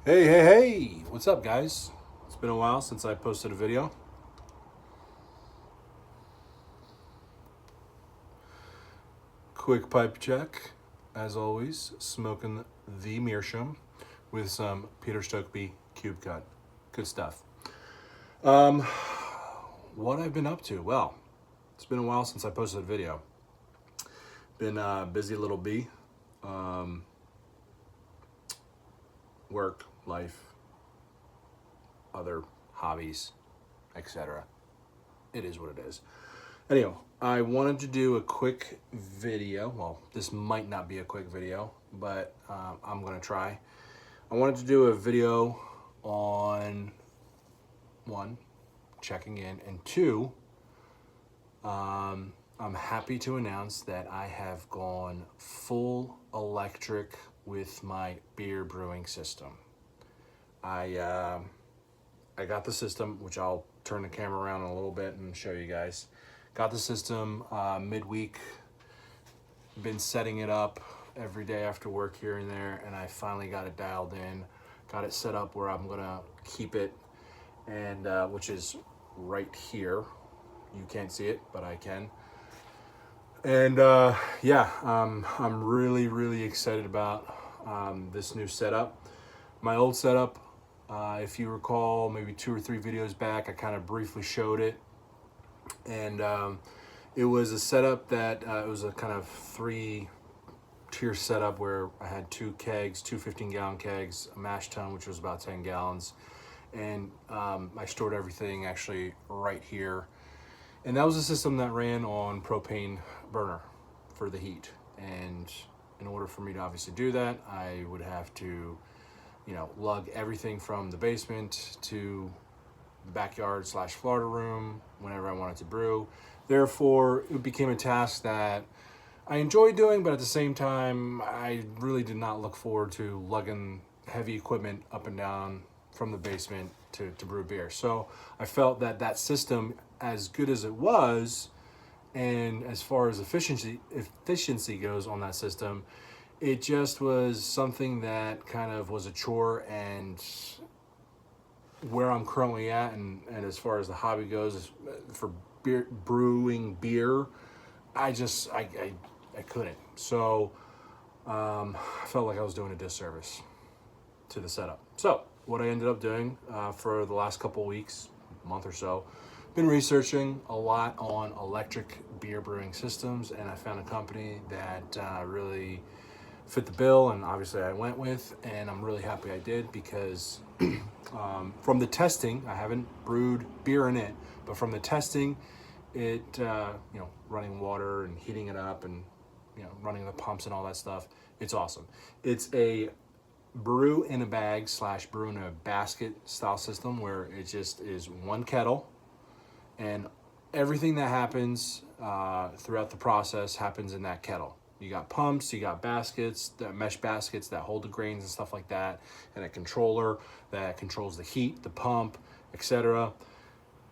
Hey, what's up, guys? It's been a while since I posted a video. Quick pipe check, as always, smoking the meerschaum with some Peter Stokeby Cube Cut. Good stuff. What I've been up to? Well, it's been a while since I posted a video. Been a busy little bee. Work, life, other hobbies, etc. It is what it is. Anyhow, I wanted to do a quick video. Well, this might not be a quick video, but I'm going to try. I wanted to do a video on, one, checking in, and two, I'm happy to announce that I have gone full electric with my beer brewing system. I got the system, which I'll turn the camera around in a little bit and show you guys. Got the system midweek, been setting it up every day after work here and there, and I finally got it dialed in, got it set up where I'm gonna keep it, and which is right here. You can't see it, but I can. And yeah, I'm really excited about this new setup. My old setup, if you recall, maybe 2 or 3 videos back, I kind of briefly showed it. And it was a setup that it was a kind of 3-tier setup where I had 2 kegs, 2 15-gallon kegs, a mash tun, which was about 10 gallons. And I stored everything actually right here. And that was a system that ran on propane burner for the heat. And in order for me to obviously do that, I would have to, lug everything from the basement to the backyard / Florida room whenever I wanted to brew. Therefore, it became a task that I enjoyed doing, but at the same time, I really did not look forward to lugging heavy equipment up and down from the basement to brew beer. So I felt that system, as good as it was, and as far as efficiency goes on that system, it just was something that kind of was a chore. And where I'm currently at, and as far as the hobby goes for brewing beer, I couldn't. So I felt like I was doing a disservice to the setup. So what I ended up doing for the last couple of weeks, month or so, been researching a lot on electric beer brewing systems, and I found a company that really fit the bill, and obviously I went with, and I'm really happy I did, because from the testing, I haven't brewed beer in it, but from the testing, it running water and heating it up, and running the pumps and all that stuff, it's awesome. It's a brew in a bag / brew in a basket style system, where it just is one kettle, and everything that happens throughout the process happens in that kettle. You got pumps, you got baskets, the mesh baskets that hold the grains and stuff like that, and a controller that controls the heat, the pump, etc.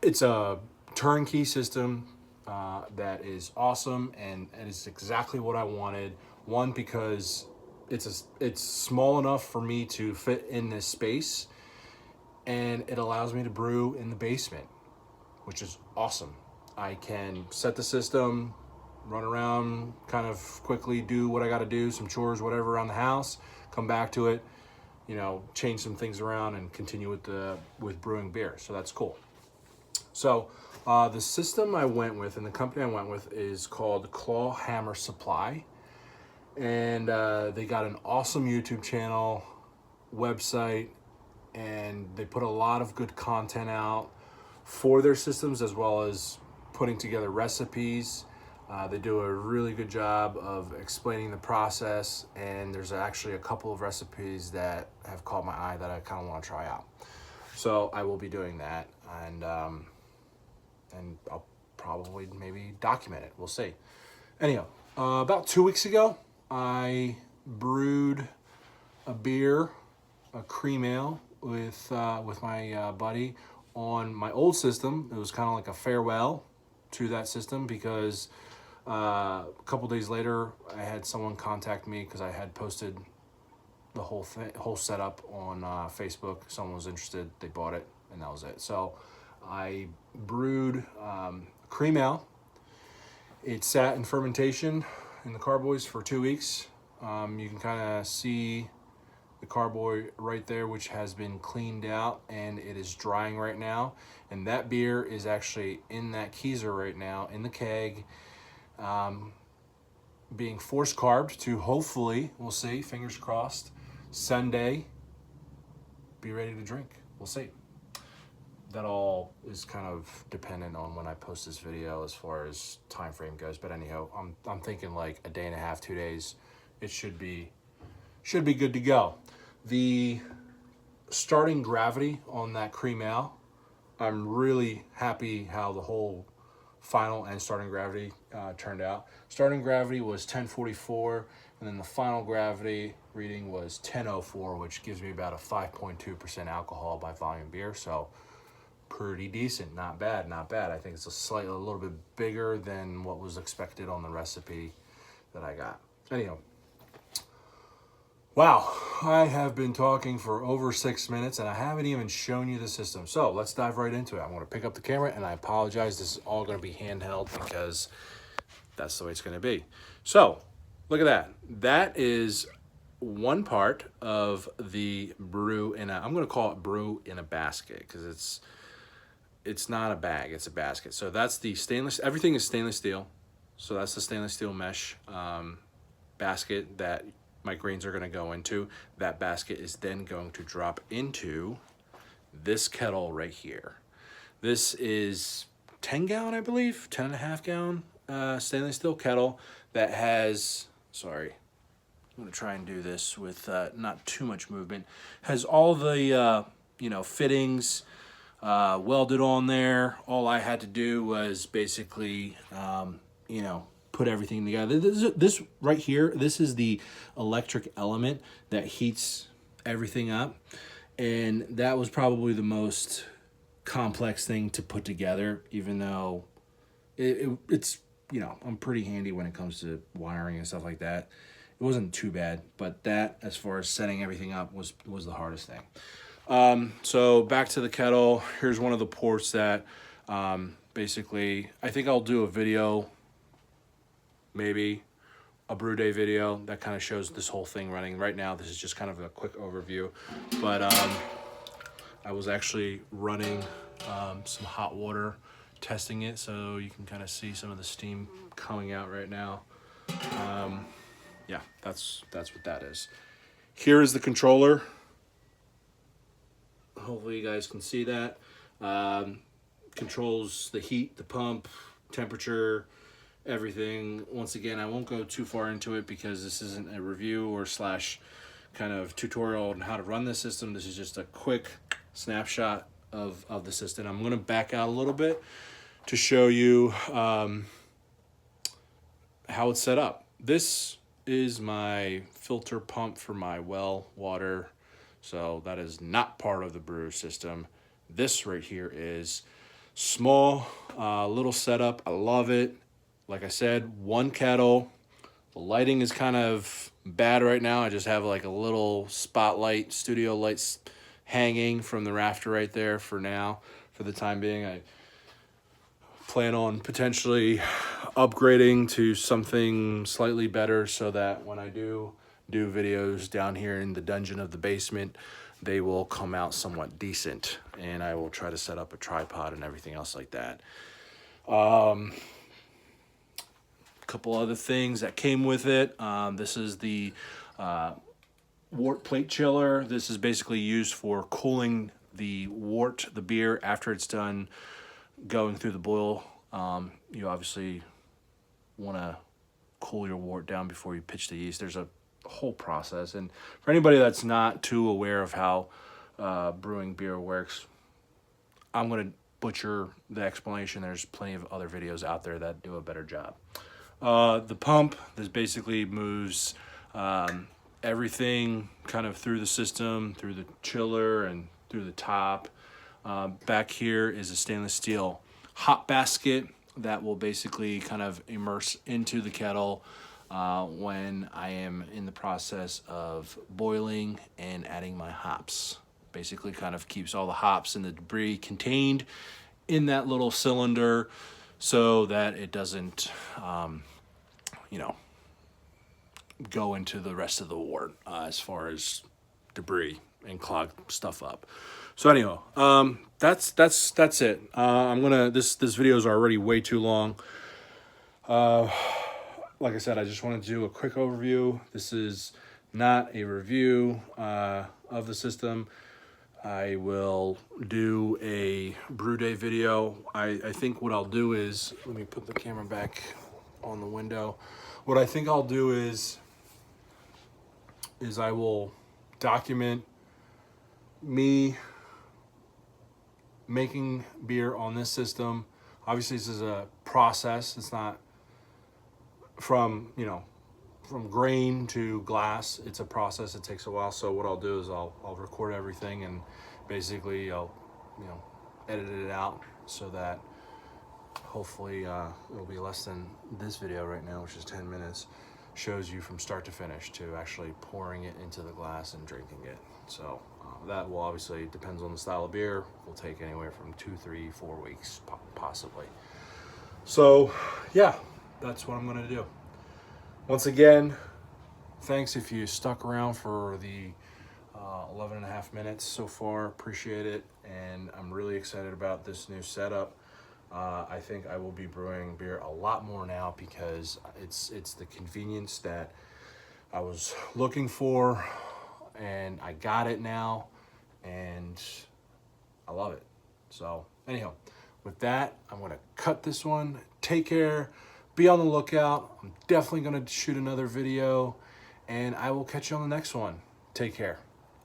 It's a turnkey system that is awesome, and it is exactly what I wanted. One, because it's small enough for me to fit in this space, and it allows me to brew in the basement, which is awesome. I can set the system, run around, kind of quickly do what I got to do, some chores, whatever around the house, come back to it, change some things around, and continue with brewing beer. So that's cool. So the system I went with, and the company I went with, is called Clawhammer Supply. And they got an awesome YouTube channel, website, and they put a lot of good content out for their systems, as well as putting together recipes. They do a really good job of explaining the process, and there's actually a couple of recipes that have caught my eye that I kind of want to try out. So I will be doing that, and I'll probably maybe document it. We'll see. Anyhow, about 2 weeks ago, I brewed a beer, a cream ale, with my buddy on my old system. It was kind of like a farewell to that system, because a couple days later, I had someone contact me because I had posted the whole setup on Facebook. Someone was interested, they bought it, and that was it. So I brewed cream ale. It sat in fermentation in the carboys for 2 weeks. You can kind of see the carboy right there, which has been cleaned out, and it is drying right now. And that beer is actually in that keezer right now in the keg, being force carbed to hopefully, we'll see, fingers crossed, Sunday be ready to drink. We'll see. That all is kind of dependent on when I post this video as far as time frame goes. But anyhow, I'm thinking like a day and a half, 2 days, it should be good to go. The starting gravity on that cream ale, I'm really happy how the whole final and starting gravity turned out. Starting gravity was 1044, and then the final gravity reading was 1004, which gives me about a 5.2% alcohol by volume beer. So pretty decent, not bad, not bad. I think it's a little bit bigger than what was expected on the recipe that I got. Anyhow, wow, I have been talking for over 6 minutes and I haven't even shown you the system. So let's dive right into it. I'm going to pick up the camera, and I apologize. This is all going to be handheld because that's the way it's going to be. So look at that. That is one part of the brew I'm going to call it brew in a basket, because it's not a bag, it's a basket. So that's the stainless, everything is stainless steel. So that's the stainless steel mesh basket that my grains are going to go into. That basket is then going to drop into this kettle right here. This is 10 gallon, I believe, 10 and a half gallon stainless steel kettle that has, sorry, I'm going to try and do this with not too much movement. Has all the, fittings welded on there. All I had to do was basically, put everything together. This right here, this is the electric element that heats everything up. And that was probably the most complex thing to put together, even though it's, I'm pretty handy when it comes to wiring and stuff like that. It wasn't too bad, but that, as far as setting everything up, was the hardest thing. So back to the kettle. Here's one of the ports that basically, I think I'll do a video, maybe a brew day video that kind of shows this whole thing running. Right now, this is just kind of a quick overview, but I was actually running some hot water, testing it, so you can kind of see some of the steam coming out right now. Yeah, that's what that is. Here is the controller. Hopefully you guys can see that. Controls the heat, the pump, temperature, everything. Once again, I won't go too far into it because this isn't a review or / kind of tutorial on how to run the system. This is just a quick snapshot of the system. I'm going to back out a little bit to show you how it's set up. This is my filter pump for my well water. So that is not part of the brew system. This right here is small, little setup. I love it. Like I said, one kettle. The lighting is kind of bad right now. I just have like a little spotlight, studio lights hanging from the rafter right there for now. For the time being, I plan on potentially upgrading to something slightly better so that when I do videos down here in the dungeon of the basement, they will come out somewhat decent, and I will try to set up a tripod and everything else like that. Couple other things that came with it. This is the wort plate chiller. This is basically used for cooling the beer after it's done going through the boil. You obviously want to cool your wort down before you pitch the yeast. There's a whole process, and for anybody that's not too aware of how brewing beer works, I'm going to butcher the explanation. There's plenty of other videos out there that do a better job. The pump, this basically moves everything kind of through the system, through the chiller and through the top. Back here is a stainless steel hot basket that will basically kind of immerse into the kettle. when I am in the process of boiling and adding my hops. Basically kind of keeps all the hops and the debris contained in that little cylinder so that it doesn't, you know, go into the rest of the wort as far as debris and clog stuff up. So anyhow, that's it. I'm gonna, this video is already way too long. Like I said, I just wanted to do a quick overview. This is not a review of the system. I will do a brew day video. I think what I'll do is, let me put the camera back on the window. What I think I'll do is I will document me making beer on this system. Obviously this is a process. It's not from, you know, from grain to glass. It's a process. It takes a while. So what I'll do is I'll record everything, and basically I'll, you know, edit it out so that hopefully it'll be less than this video right now, which is 10 minutes, shows you from start to finish to actually pouring it into the glass and drinking it. So that will obviously, depends on the style of beer, will take anywhere from 2, 3, 4 weeks possibly. So yeah, that's what I'm gonna do. Once again, thanks if you stuck around for the 11 and a half minutes so far. Appreciate it, and I'm really excited about this new setup. I think I will be brewing beer a lot more now because it's the convenience that I was looking for, and I got it now, and I love it. So anyhow, with that, I'm gonna cut this one. Take care. Be on the lookout. I'm definitely going to shoot another video, and I will catch you on the next one. Take care.